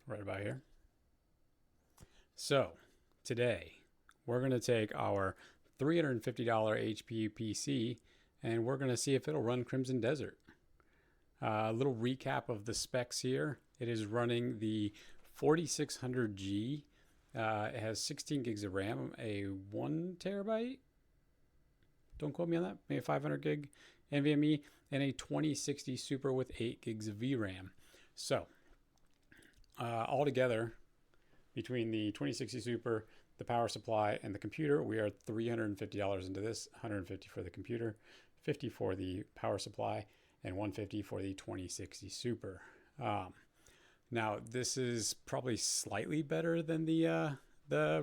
right about here. So today we're going to take our $350 HP PC and we're going to see if it'll run Crimson Desert. A little recap of the specs here. It is running the 4600G. It has 16 gigs of RAM, a 1 terabyte. Don't quote me on that. Maybe 500 gig NVMe and a 2060 Super with 8 gigs of VRAM. So altogether, between the 2060 Super, the power supply, and the computer, we are $350 into this. $150 for the computer, $50 for the power supply, and $150 for the 2060 Super. Now, this is probably slightly better than the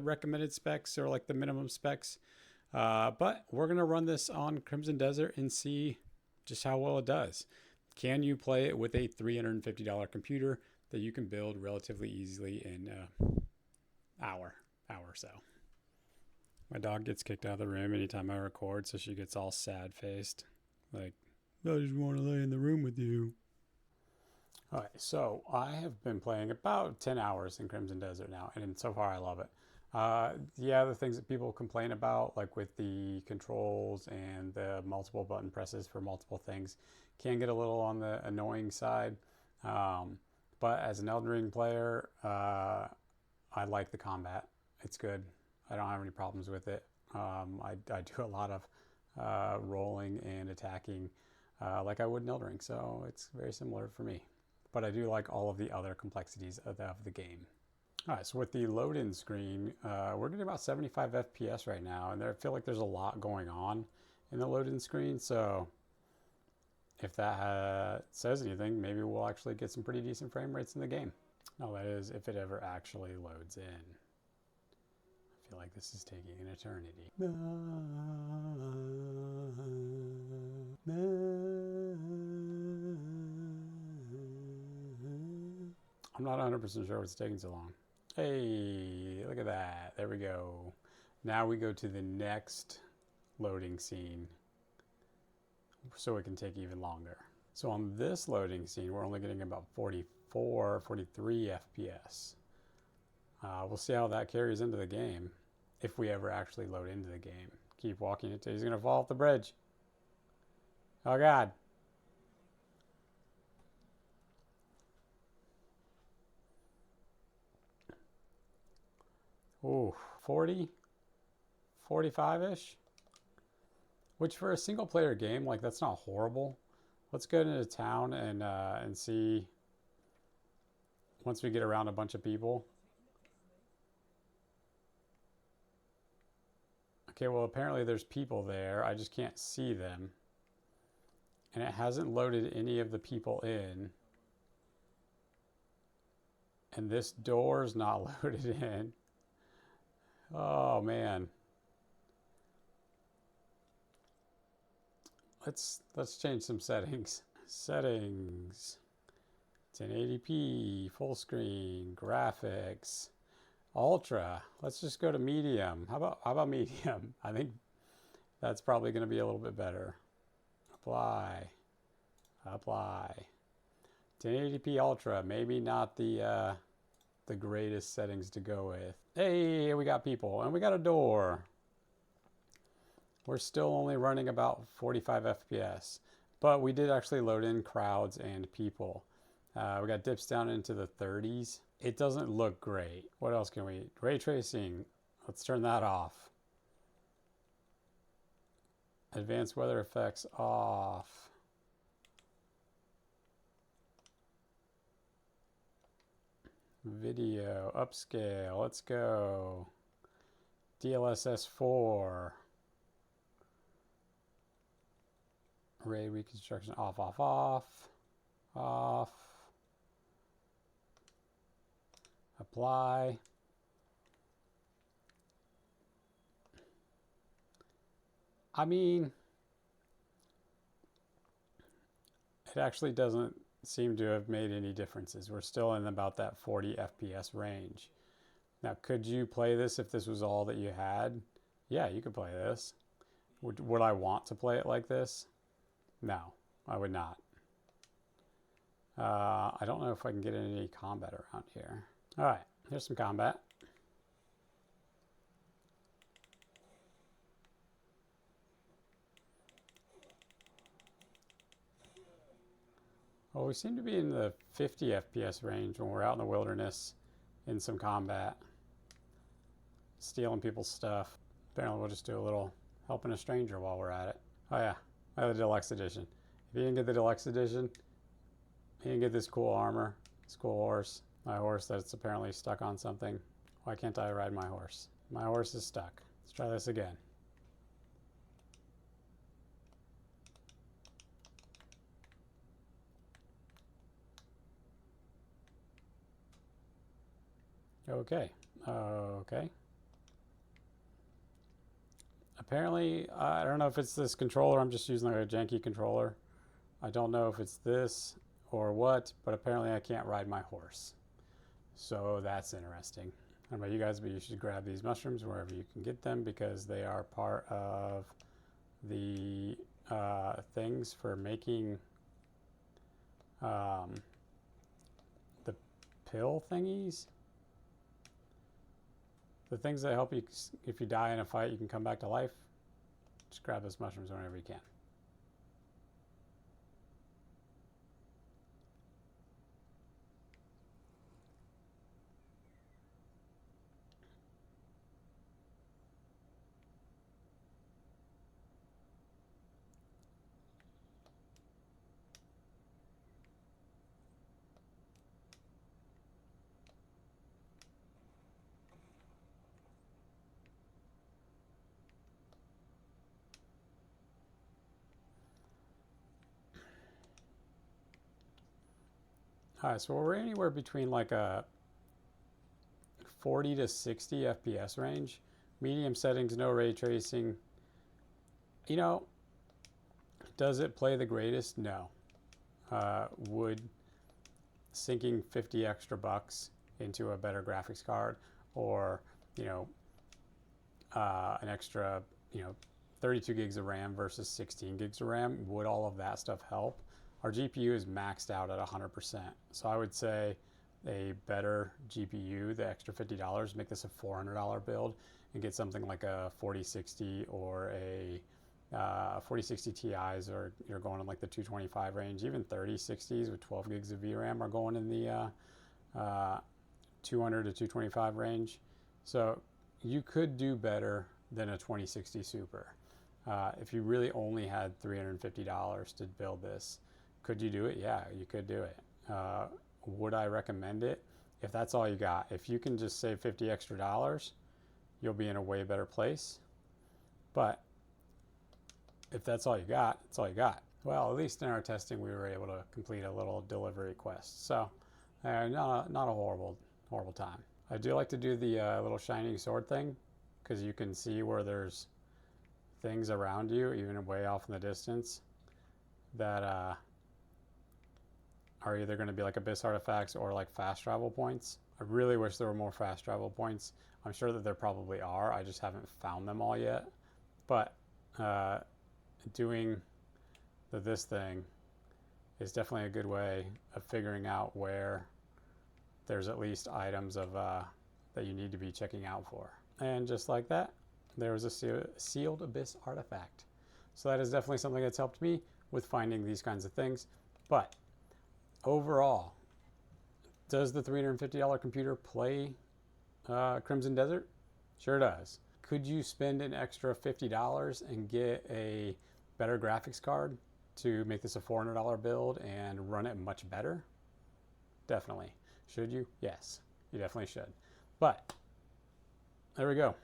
recommended specs or like the minimum specs, but we're gonna run this on Crimson Desert and see just how well it does. Can you play it with a $350 computer that you can build relatively easily in an hour or so? My dog gets kicked out of the room anytime I record, so she gets all sad faced, like, I just want to lay in the room with you. All right, so I have been playing about 10 hours in Crimson Desert now, and so far I love it. Yeah, the things that people complain about, like with the controls and the multiple button presses for multiple things, can get a little on the annoying side. But as an Elden Ring player, I like the combat. It's good. I don't have any problems with it. I do a lot of rolling and attacking like I would in Elden Ring, so it's very similar for me. But I do like all of the other complexities of the game. All right, so with the load-in screen, we're getting about 75 FPS right now, and I feel like there's a lot going on in the load-in screen, so if that says anything, maybe we'll actually get some pretty decent frame rates in the game. No, that is if it ever actually loads in. I feel like this is taking an eternity. I'm not 100% sure what's taking so long. Hey, look at that. There we go. Now we go to the next loading scene so it can take even longer. So on this loading scene, we're only getting about 44, 43 FPS. We'll see how that carries into the game if we ever actually load into the game. Keep walking until he's going to fall off the bridge. Oh, God. Ooh, 40, 45-ish. Which for a single player game, like that's not horrible. Let's go into town and see once we get around a bunch of people. Okay, well apparently there's people there. I just can't see them. And it hasn't loaded any of the people in. And this door's not loaded in. Oh man. Let's change some settings. Settings. 1080p, full screen, graphics, ultra. Let's just go to medium. How about medium? I think that's probably going to be a little bit better. Apply. 1080p ultra. Maybe not the greatest settings to go with. Hey, we got people and we got a door. We're still only running about 45 FPS, but we did actually load in crowds and people. We got dips down into the 30s. It doesn't look great. What else can we? Ray tracing. Let's turn that off. Advanced weather effects off. Video upscale. Let's go. DLSS 4. Ray reconstruction off. Apply. I mean, it actually doesn't seem to have made any differences. We're still in about that 40 FPS range. Now, could you play this if this was all that you had? Yeah, you could play this. Would I want to play it like this? No, I would not. I don't know if I can get any combat around here. All right, here's some combat. Well, we seem to be in the 50 FPS range when we're out in the wilderness in some combat, stealing people's stuff. Apparently we'll just do a little helping a stranger while we're at it. Oh yeah, I have the deluxe edition. If you didn't get the deluxe edition, you didn't get this cool armor, this cool horse. My horse that's apparently stuck on something. Why can't I ride my horse? My horse is stuck. Let's try this again. Okay. Okay. Apparently, I don't know if it's this controller. I'm just using like a janky controller. I don't know if it's this or what, but apparently I can't ride my horse. So that's interesting. I don't know about you guys, but you should grab these mushrooms wherever you can get them because they are part of the things for making the pill thingies. The things that help you, if you die in a fight, you can come back to life. Just grab those mushrooms whenever you can. All right, so we're anywhere between like a 40 to 60 FPS range. Medium settings, no ray tracing. You know, does it play the greatest? No. Would sinking 50 extra bucks into a better graphics card or, you know, an extra, 32 gigs of RAM versus 16 gigs of RAM, would all of that stuff help? Our GPU is maxed out at 100%. So I would say a better GPU, the extra $50, make this a $400 build and get something like a 4060 or a 4060 Ti's, or you're going in like the 225 range. Even 3060s with 12 gigs of VRAM are going in the 200 to 225 range. So you could do better than a 2060 Super. If you really only had $350 to build this, could you do it? Yeah, you could do it. Would I recommend it? If that's all you got, if you can just save 50 extra dollars, you'll be in a way better place. But if that's all you got, that's all you got. Well, at least in our testing, we were able to complete a little delivery quest. So not a horrible time. I do like to do the little shining sword thing because you can see where there's things around you, even way off in the distance, that are either going to be like abyss artifacts or like fast travel points. I really wish there were more fast travel points. I'm sure that there probably are. I just haven't found them all yet. But doing this thing is definitely a good way of figuring out where there's at least items of that you need to be checking out for. And just like that, there was a sealed abyss artifact. So that is definitely something that's helped me with finding these kinds of things. But overall, does the $350 computer play Crimson Desert? Sure does. Could you spend an extra $50 and get a better graphics card to make this a $400 build and run it much better? Definitely. Should you? Yes, you definitely should. But there we go.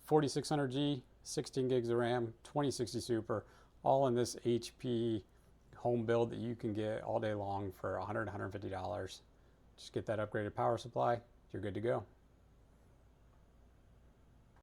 4600G, 16 gigs of RAM, 2060 Super, all in this HP home build that you can get all day long for $100, $150. Just get that upgraded power supply. You're good to go.